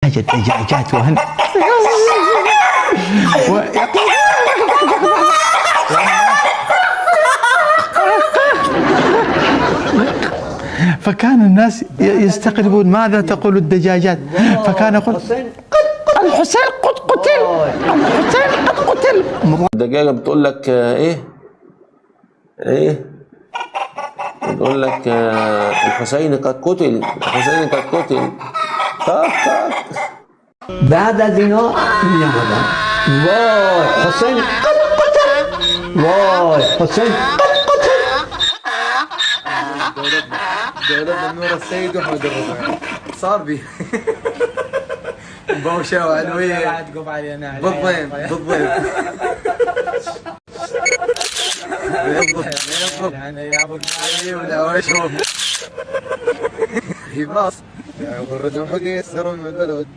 أجل دجاجات وهن فكان الناس يستغربون ماذا تقول الدجاجات، فكان يقول الحسين قد قتل، الحسين قد قتل. الدجاجة بتقول لك ايه؟ بتقول لك الحسين قد قتل، الحسين قد قتل. بعد دينار من رمضان، والحسين قد قتل، والحسين قد قتل. دولتنا نور السيد واحمد الربيع صار بي بوشة وعلوية بالضيم بالضبط يعني يا ابو علي ولا وشهم في باص يا ابو الردم حقي يسرون من البلد.